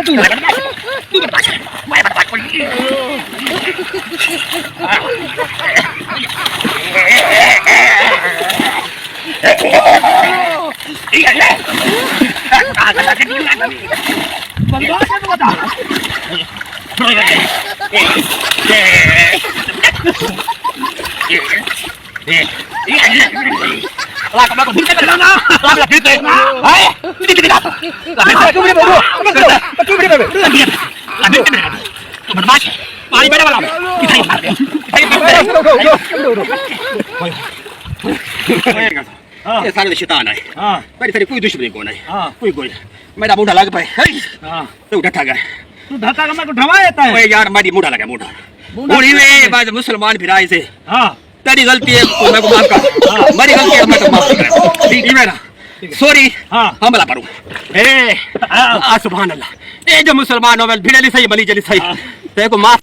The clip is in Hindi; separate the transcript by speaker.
Speaker 1: तू
Speaker 2: ये सारे शैतान है मेरी तेरी कोई दुश्मनी को नहीं कोई मेरा मुंडा लग पाए तू ढका गया
Speaker 1: तू ढका का मैं को ढवा देता है
Speaker 2: ओए यार मेरी मुंडा लगा मुंडा होली में बाद मुसलमान भिराई से तेरी गलती है तू मेरे को माफ कर मेरी गलती है मैं तो माफ कर ठीक है मेरा सॉरी हमला करूं ए सुभान अल्लाह ए जो मुसलमान हो भिड़ेली सही बली जली सही तेरे को माफ